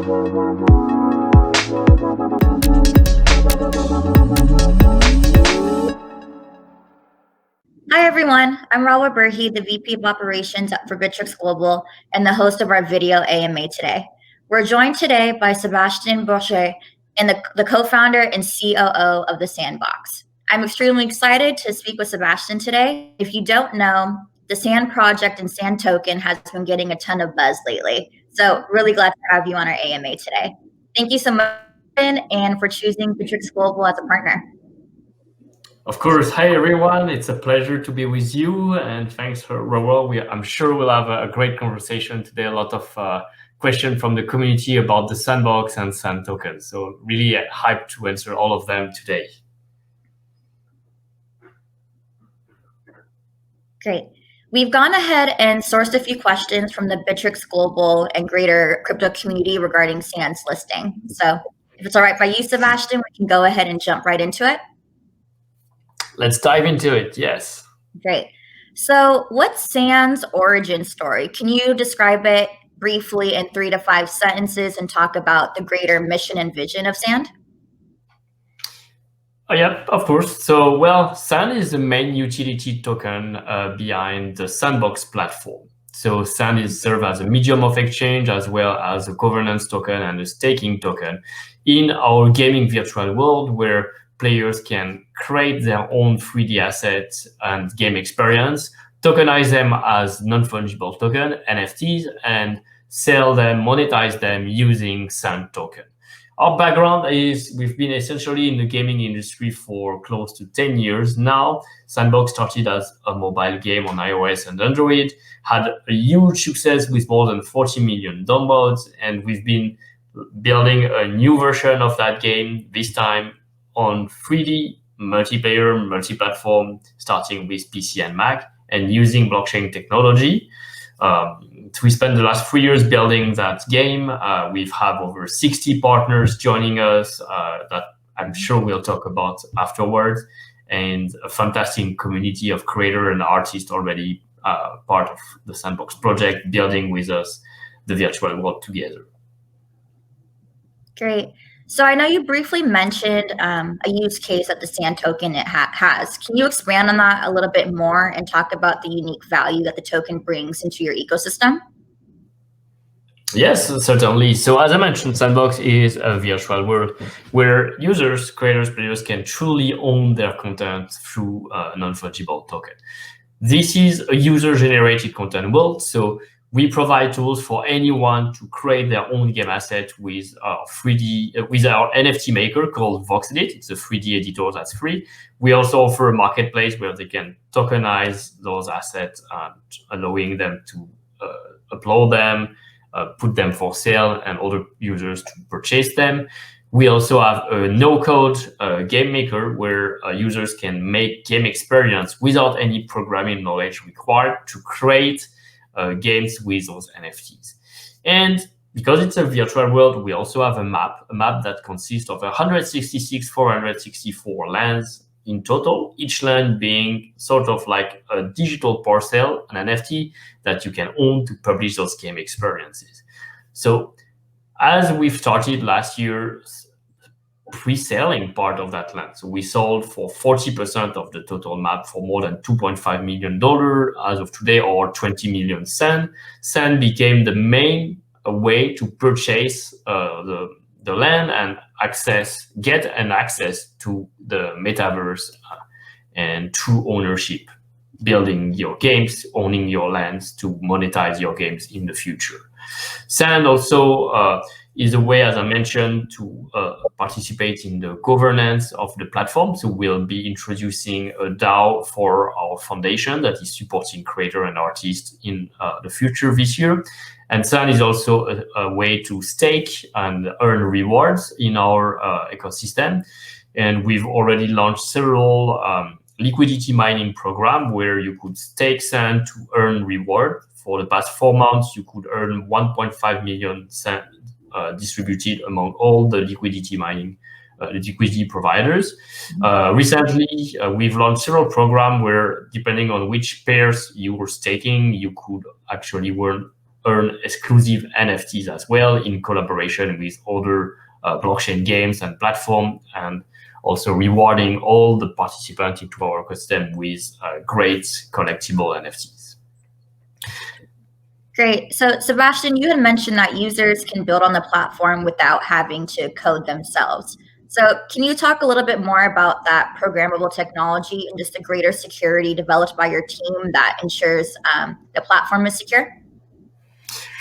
Hi, everyone. I'm Rawa Berhi, the VP of Operations for Bittrex Global and the host of our video AMA today. We're joined today by Sebastien Borget, and the co-founder and COO of the Sandbox. I'm extremely excited to speak with Sebastien today. If you don't know, the Sand project and Sand token has been getting a ton of buzz lately. So really glad to have you on our AMA today. Thank you so much, and for choosing Bittrex Global as a partner. Of course. Hi, everyone. It's a pleasure to be with you. And thanks for Rawa. I'm sure we'll have a great conversation today. A lot of questions from the community about the Sandbox and Sand tokens. So really hyped to answer all of them today. Great. We've gone ahead and sourced a few questions from the Bittrex Global and greater crypto community regarding Sand's listing. So if it's all right by you, Sebastien, we can go ahead and jump right into it. Let's dive into it. Yes. Great. So what's Sand's origin story? Can you describe it briefly in 3 to 5 sentences and talk about the greater mission and vision of Sand? Yeah, of course. So, well, Sand is the main utility token behind the Sandbox platform. So Sand is served as a medium of exchange as well as a governance token and a staking token in our gaming virtual world, where players can create their own 3D assets and game experience, tokenize them as non-fungible token, NFTs, and sell them, monetize them using Sand token. Our background is we've been essentially in the gaming industry for close to 10 years now. Sandbox started as a mobile game on iOS and Android, had a huge success with more than 40 million downloads, and we've been building a new version of that game, this time on 3D, multiplayer, multi-platform, starting with PC and Mac, and using blockchain technology. We spent the last 3 years building that game. We've had over 60 partners joining us that I'm sure we'll talk about afterwards, and a fantastic community of creators and artists already part of the Sandbox project, building with us the virtual world together. Great. So I know you briefly mentioned a use case that the Sand token has. Can you expand on that a little bit more and talk about the unique value that the token brings into your ecosystem? Yes, certainly. So as I mentioned, Sandbox is a virtual world where users, creators, players can truly own their content through a non-fungible token. This is a user-generated content world, so we provide tools for anyone to create their own game asset with our NFT maker called VoxEdit. It's a 3D editor that's free. We also offer a marketplace where they can tokenize those assets, allowing them to upload them, put them for sale, and other users to purchase them. We also have a no-code game maker where users can make game experience without any programming knowledge required to create games with those NFTs. And because it's a virtual world, we also have a map that consists of 464 lands in total, each land being sort of like a digital parcel, an NFT that you can own to publish those game experiences. So as we've started last year pre-selling part of that land, so we sold for 40% of the total map for more than $2.5 million as of today, or 20 million Sand. Sand became the main way to purchase the land and get access to the metaverse and true ownership, building your games, owning your lands to monetize your games in the future. Sand also is a way, as I mentioned, to participate in the governance of the platform. So we'll be introducing a DAO for our foundation that is supporting creators and artists in the future this year. And Sand is also a way to stake and earn rewards in our ecosystem. And we've already launched several liquidity mining programs where you could stake Sand to earn reward. For the past 4 months, you could earn 1.5 million Sand distributed among all the liquidity providers. Recently, we've launched several programs where, depending on which pairs you were staking, you could actually earn exclusive NFTs as well in collaboration with other blockchain games and platform, and also rewarding all the participants into our ecosystem with great collectible NFTs. Great. So, Sebastien, you had mentioned that users can build on the platform without having to code themselves. So, can you talk a little bit more about that programmable technology and just the greater security developed by your team that ensures the platform is secure?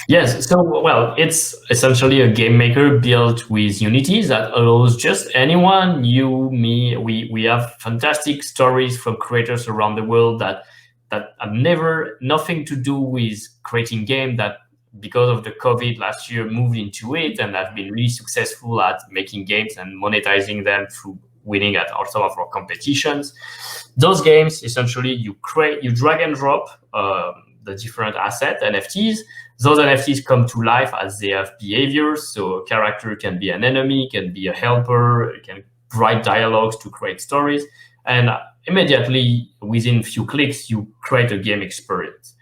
Yes, so well, it's essentially a game maker built with Unity that allows just anyone, you, me, we have fantastic stories from creators around the world that have never nothing to do with creating game, that because of the COVID last year moved into it and have been really successful at making games and monetizing them through winning at some of our competitions. Those games, essentially, you drag and drop the different asset NFTs. Those NFTs come to life as they have behaviors. So a character can be an enemy, can be a helper, can write dialogues to create stories. And immediately, within a few clicks, you create a game experience.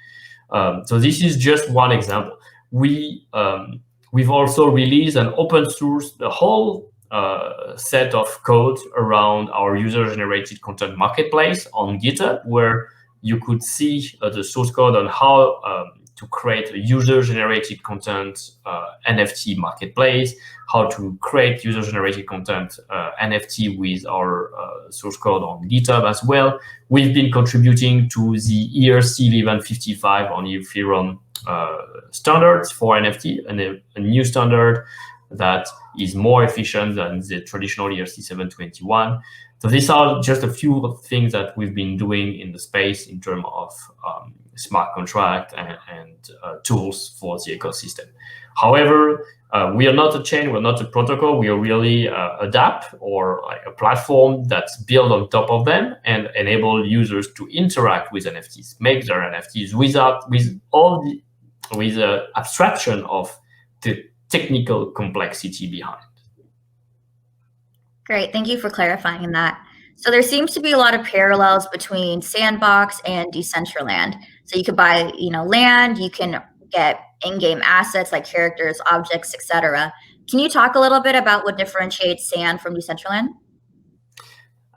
So this is just one example. We've also released and open source the whole set of code around our user-generated content marketplace on GitHub, where you could see the source code on how to create a user-generated content NFT marketplace, how to create user-generated content NFT with our source code on GitHub as well. We've been contributing to the ERC 1155 on Ethereum standards for NFT, and a new standard that is more efficient than the traditional ERC 721. So these are just a few things that we've been doing in the space in terms of smart contract and tools for the ecosystem. However, we are not a chain, we're not a protocol, we are really a DApp or like a platform that's built on top of them and enable users to interact with NFTs, make their NFTs with abstraction of the technical complexity behind. Great, thank you for clarifying that. So there seems to be a lot of parallels between Sandbox and Decentraland. So you could buy, land, you can get in-game assets like characters, objects, etc. Can you talk a little bit about what differentiates Sand from Decentraland?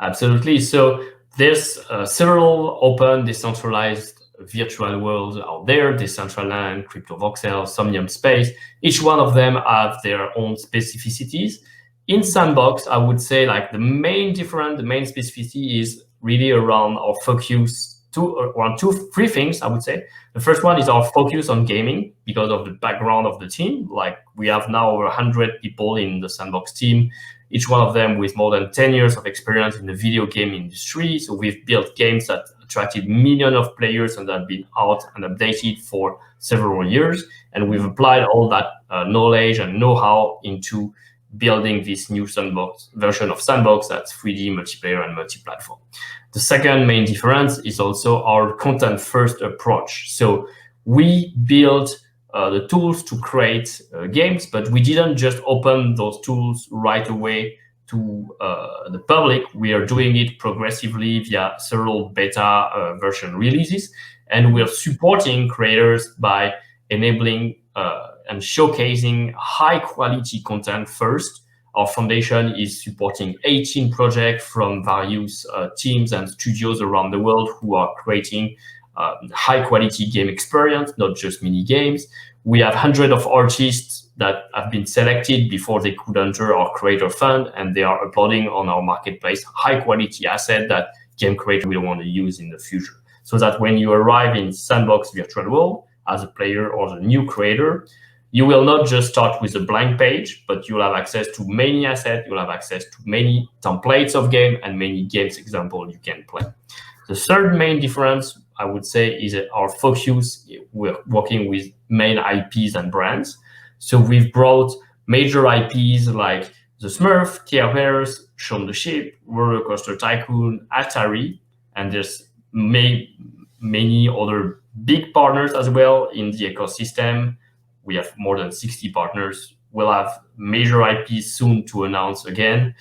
Absolutely. So there's several open decentralized virtual worlds out there: Decentraland, CryptoVoxel, Somnium Space. Each one of them have their own specificities. In Sandbox, I would say like the main specificity is really around our focus three things, I would say. The first one is our focus on gaming because of the background of the team. Like we have now over 100 people in the Sandbox team, each one of them with more than 10 years of experience in the video game industry. So we've built games that attracted millions of players and that have been out and updated for several years. And we've applied all that knowledge and know-how into building this new Sandbox version of Sandbox that's 3D multiplayer and multi-platform. The second main difference is also our content-first approach. So we built the tools to create games, but we didn't just open those tools right away to the public. We are doing it progressively via several beta version releases, and we're supporting creators by enabling and showcasing high quality content first. Our foundation is supporting 18 projects from various teams and studios around the world who are creating high quality game experience, not just mini games. We have hundreds of artists that have been selected before they could enter our creator fund, and they are uploading on our marketplace high quality asset that game creators will want to use in the future. So that when you arrive in Sandbox virtual world as a player or a new creator, you will not just start with a blank page, but you'll have access to many assets, you'll have access to many templates of game and many games examples you can play. The third main difference, I would say, is our focus. We're working with main IPs and brands. So we've brought major IPs like The Smurf, TRS, Shaun the Sheep, Roller Coaster Tycoon, Atari, and there's many other big partners as well in the ecosystem. We have more than 60 partners. We'll have major IPs soon to announce again.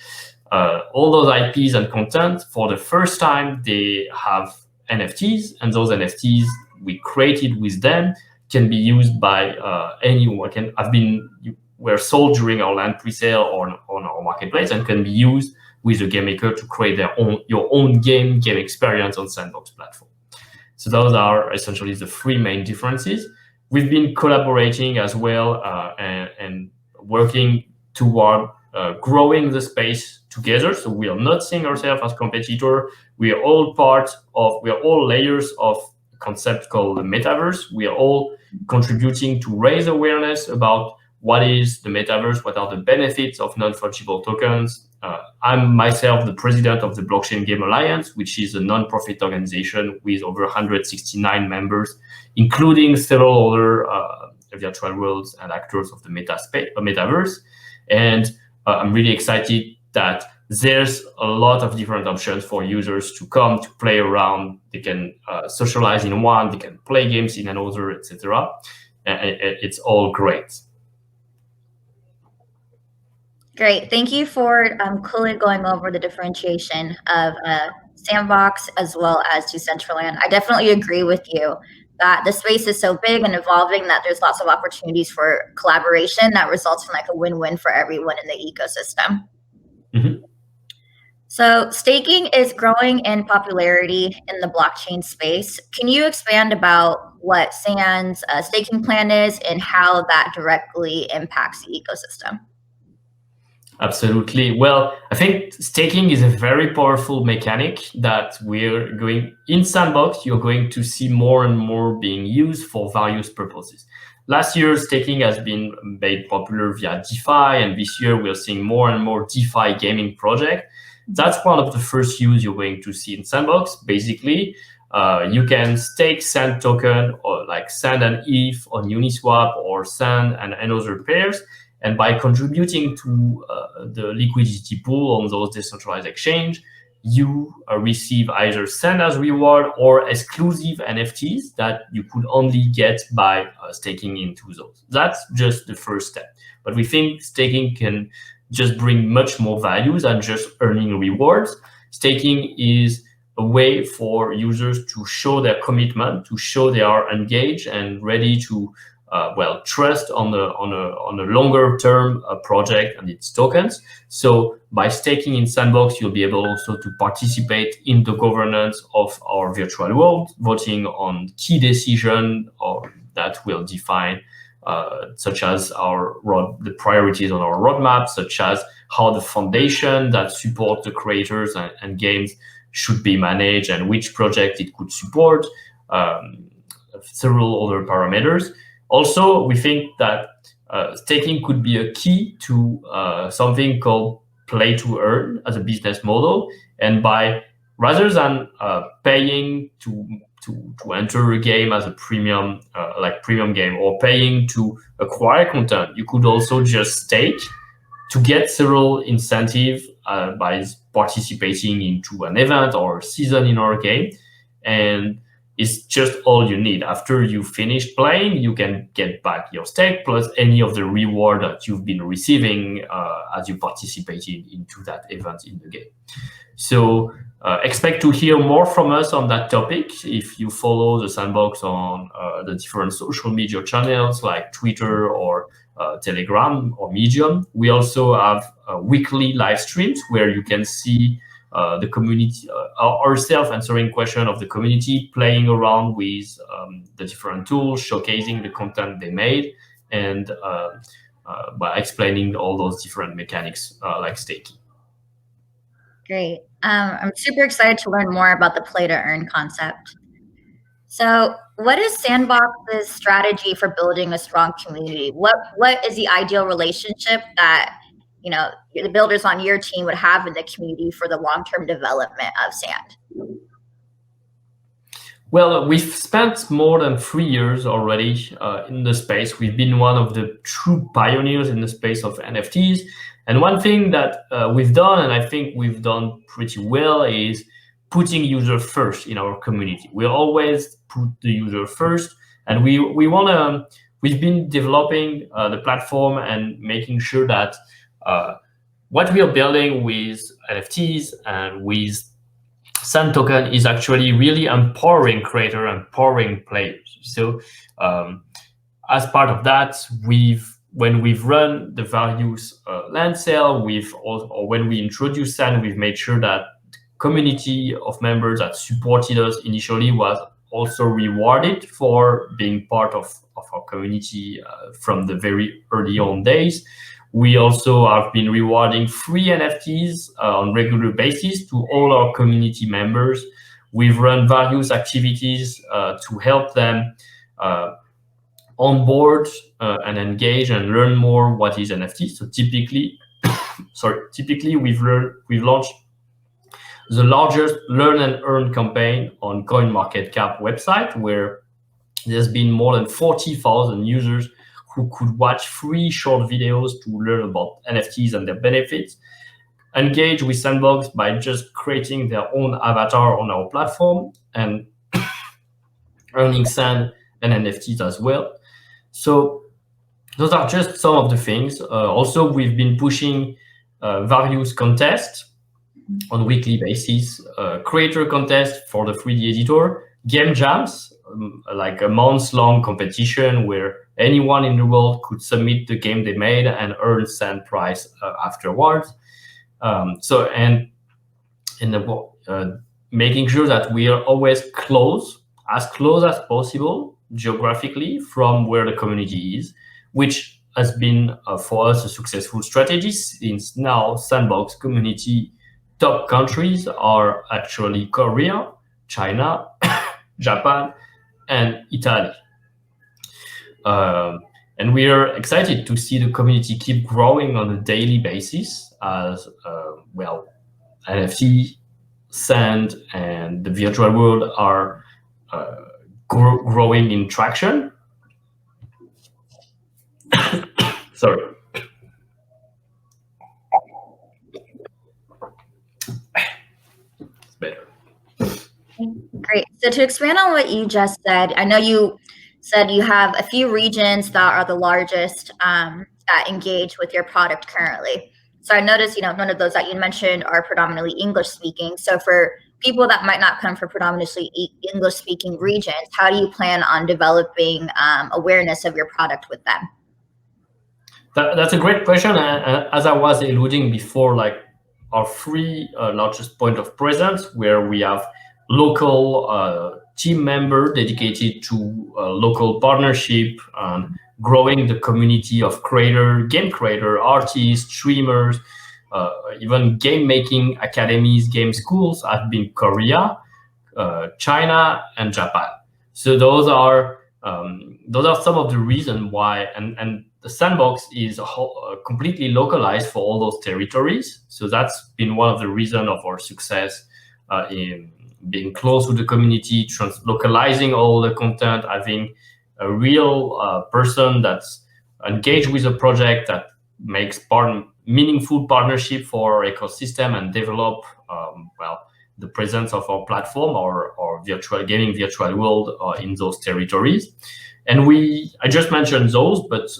All those IPs and content, for the first time, they have NFTs, and those NFTs we created with them can be used by anyone. Were sold during our land presale or on our marketplace and can be used with a game maker to create your own game experience on Sandbox platform. So those are essentially the three main differences. We've been collaborating as well and working toward growing the space together. So we are not seeing ourselves as competitor. We are all layers of a concept called the metaverse. We are all contributing to raise awareness about what is the metaverse, what are the benefits of non-fungible tokens. I'm myself the president of the Blockchain Game Alliance, which is a non-profit organization with over 169 members, including several other virtual worlds and actors of the metaverse. And I'm really excited that there's a lot of different options for users to come to play around. They can socialize in one, they can play games in another, etc. It's all great. Great. Thank you for clearly going over the differentiation of Sandbox as well as Decentraland. I definitely agree with you that the space is so big and evolving that there's lots of opportunities for collaboration that results in like a win-win for everyone in the ecosystem. Mm-hmm. So staking is growing in popularity in the blockchain space. Can you expand about what Sand's staking plan is and how that directly impacts the ecosystem? Absolutely. Well, I think staking is a very powerful mechanic that we're going in Sandbox. You're going to see more and more being used for various purposes. Last year, staking has been made popular via DeFi, and this year we're seeing more and more DeFi gaming projects. That's one of the first use you're going to see in Sandbox. Basically, you can stake Sand token or like Sand and ETH on Uniswap or Sand and another pairs. And by contributing to the liquidity pool on those decentralized exchange, you receive either Sand as reward or exclusive NFTs that you could only get by staking into those. That's just the first step. But we think staking can just bring much more value than just earning rewards. Staking is a way for users to show their commitment, to show they are engaged and ready to trust on a longer term project and its tokens. So by staking in Sandbox, you'll be able also to participate in the governance of our virtual world, voting on key decisions that will define such as the priorities on our roadmap, such as how the foundation that support the creators and games should be managed and which project it could support, several other parameters. Also, we think that staking could be a key to something called play to earn as a business model. And rather than paying to enter a game as a premium game or paying to acquire content, you could also just stake to get several incentives by participating into an event or a season in our game. And it's just all you need. After you finish playing, you can get back your stake plus any of the reward that you've been receiving as you participated into that event in the game. So expect to hear more from us on that topic if you follow the Sandbox on the different social media channels like Twitter or Telegram or Medium. We also have weekly live streams where you can see the community, ourselves answering questions of the community, playing around with the different tools, showcasing the content they made, and by explaining all those different mechanics like staking. Great. I'm super excited to learn more about the play to earn concept. So what is Sandbox's strategy for building a strong community? What is the ideal relationship that the builders on your team would have in the community for the long-term development of Sand? Well, we've spent more than 3 years already in the space. We've been one of the true pioneers in the space of NFTs. And one thing that we've done, and I think we've done pretty well, is putting user first in our community. We always put the user first, and we've been developing the platform and making sure that what we are building with NFTs and with Sand token is actually really empowering creators, empowering players. So as part of that, when we've run the various land sale, when we introduced Sand, we've made sure that the community of members that supported us initially was also rewarded for being part of our community from the very early on days. We also have been rewarding free NFTs on regular basis to all our community members. We've run various activities to help them onboard and engage and learn more what is NFT. So typically we've launched the largest learn and earn campaign on CoinMarketCap website, where there's been more than 40,000 users who could watch free short videos to learn about NFTs and their benefits, engage with Sandbox by just creating their own avatar on our platform and earning Sand and NFTs as well. So those are just some of the things. Also, we've been pushing various contests on a weekly basis, creator contest for the 3D editor, game jams, like a month-long competition where anyone in the world could submit the game they made and earn Sand prize afterwards. Making sure that we are always as close as possible geographically from where the community is, which has been for us a successful strategy, since now Sandbox community top countries are actually Korea, China, Japan, and Italy. And we are excited to see the community keep growing on a daily basis as NFT, Sand, and the virtual world are growing in traction. Sorry. It's better. Great. So to expand on what you just said, I know you said you have a few regions that are the largest that engage with your product currently. So I noticed, none of those that you mentioned are predominantly English speaking. So for people that might not come from predominantly English speaking regions, how do you plan on developing awareness of your product with them? That's a great question. As I was alluding before, like our three largest point of presence, where we have local team member dedicated to local partnership and growing the community of game creator, artists, streamers, even game making academies, game schools have been Korea, China, and Japan. So those are some of the reasons why, and the Sandbox is completely localized for all those territories. So that's been one of the reasons of our success in being close with the community, localizing all the content, having a real person that's engaged with a project that makes meaningful partnership for our ecosystem and develop the presence of our platform or virtual world in those territories. And I just mentioned those, but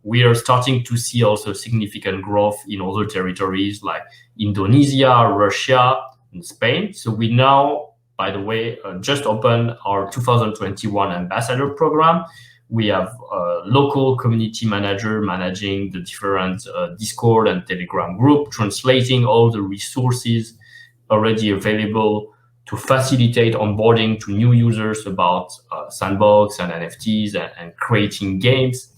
we are starting to see also significant growth in other territories like Indonesia, Russia, and Spain. So we now, by the way, just opened our 2021 ambassador program. We have a local community manager managing the different Discord and Telegram group, translating all the resources already available to facilitate onboarding to new users about Sandbox and NFTs and creating games.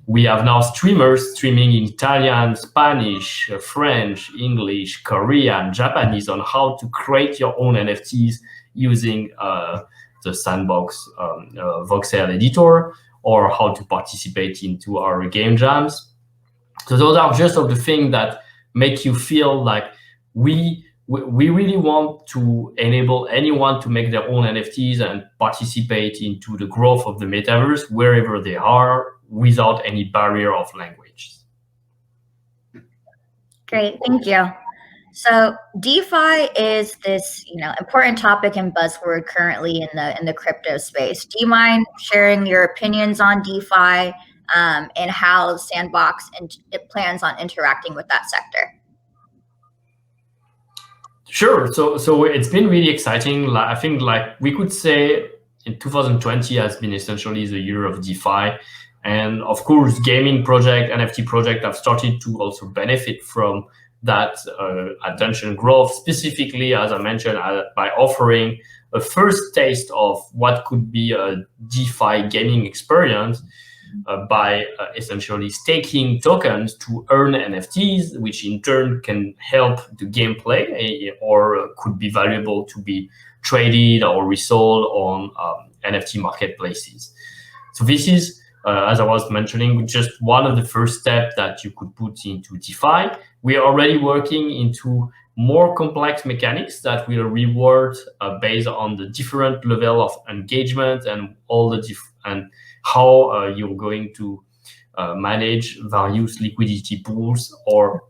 We have now streamers streaming in Italian, Spanish, French, English, Korean, Japanese on how to create your own NFTs using the Sandbox voxel editor, or how to participate into our game jams. So those are just of the things that make you feel like we really want to enable anyone to make their own NFTs and participate into the growth of the metaverse wherever they are without any barrier of language. Great, thank you. So DeFi is this, important topic and buzzword currently in the crypto space. Do you mind sharing your opinions on DeFi and how Sandbox it plans on interacting with that sector? Sure. So it's been really exciting. I think we could say in 2020 has been essentially the year of DeFi. And of course, gaming project, NFT project have started to also benefit from that attention growth, specifically, as I mentioned, by offering a first taste of what could be a DeFi gaming experience by essentially staking tokens to earn NFTs, which in turn can help the gameplay or could be valuable to be traded or resold on NFT marketplaces. So this is, as I was mentioning, just one of the first steps that you could put into DeFi. We are already working into more complex mechanics that will reward based on the different level of engagement and all the and how you're going to manage various liquidity pools, or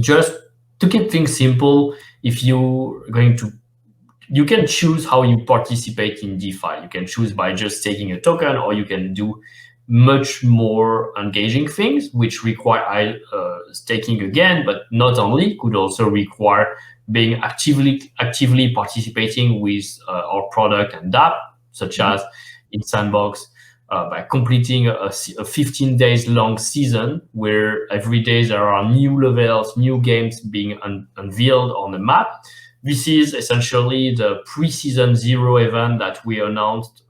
just to keep things simple. If you're going to, you can choose how you participate in DeFi. You can choose by just taking a token, or you can do much more engaging things, which require staking again, but not only, could also require being actively participating with our product and app, such as in Sandbox, by completing a 15 days long season where every day there are new levels, new games being unveiled on the map. This is essentially the pre-season 0 event that we announced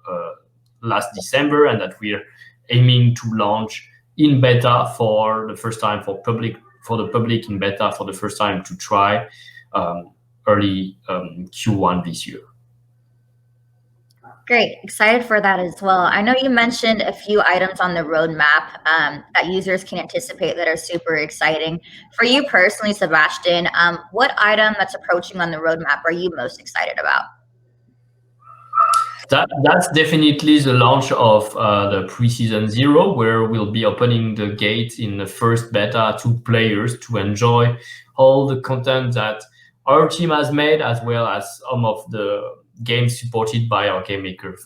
last December, and that we're aiming to launch in beta for the first time for the public in beta for the first time to try early Q1 this year. Great, excited for that as well. I know you mentioned a few items on the roadmap that users can anticipate that are super exciting. For you personally, Sebastien, what item that's approaching on the roadmap are you most excited about? That's definitely the launch of the pre-season 0, where we'll be opening the gate in the first beta to players to enjoy all the content that our team has made, as well as some of the games supported by our Game Maker,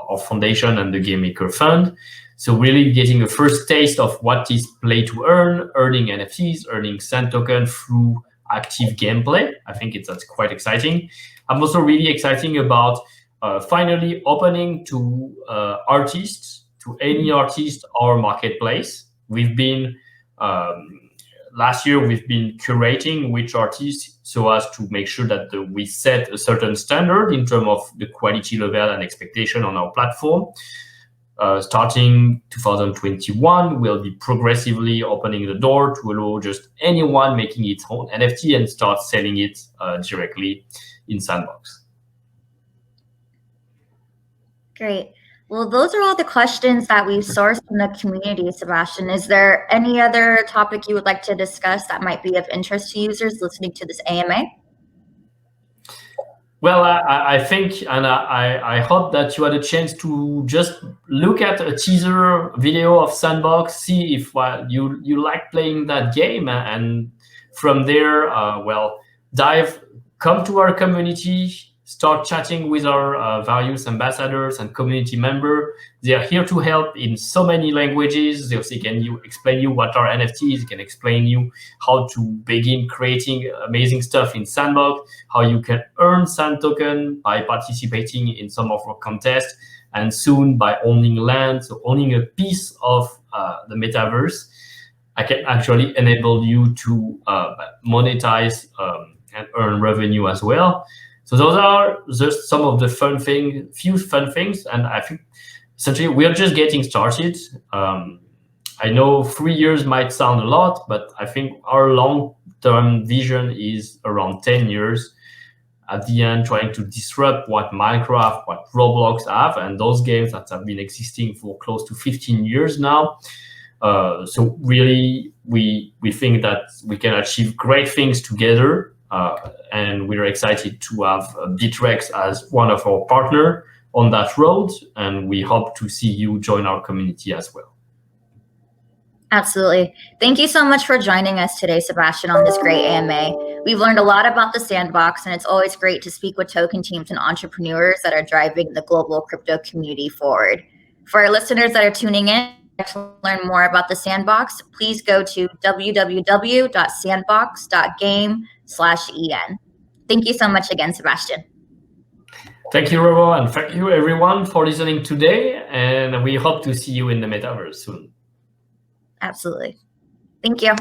our foundation and the Game Maker Fund. So really getting a first taste of what is play to earn, earning NFTs, earning Sand token through active gameplay. I think that's quite exciting. I'm also really excited about finally opening to artists, to any artist, our marketplace. We've been last year we've been curating which artists, so as to make sure that we set a certain standard in terms of the quality level and expectation on our platform. Starting 2021, we'll be progressively opening the door to allow just anyone making its own NFT and start selling it directly in Sandbox. Great. Well, those are all the questions that we've sourced from the community, Sebastien. Is there any other topic you would like to discuss that might be of interest to users listening to this AMA? Well, I think, and I hope that you had a chance to just look at a teaser video of Sandbox, see if you like playing that game, and from there, come to our community, start chatting with our various ambassadors and community members. They are here to help in so many languages. They can explain you what are NFTs, they can explain you how to begin creating amazing stuff in Sandbox, how you can earn Sand token by participating in some of our contests, and soon by owning land, so owning a piece of the metaverse. I can actually enable you to monetize and earn revenue as well. So those are just some of the few fun things, and I think essentially we are just getting started. I know 3 years might sound a lot, but I think our long-term vision is around 10 years. At the end, trying to disrupt what Minecraft, what Roblox have, and those games that have been existing for close to 15 years now. So really, we think that we can achieve great things together. And we're excited to have Bittrex as one of our partners on that road, and we hope to see you join our community as well. Absolutely. Thank you so much for joining us today, Sebastien, on this great AMA. We've learned a lot about the Sandbox, and it's always great to speak with token teams and entrepreneurs that are driving the global crypto community forward. For our listeners that are tuning in, to learn more about the Sandbox, please go to www.sandbox.game/en. Thank you so much again, Sebastien. Thank you, Robo, and thank you everyone for listening today. And we hope to see you in the metaverse soon. Absolutely. Thank you.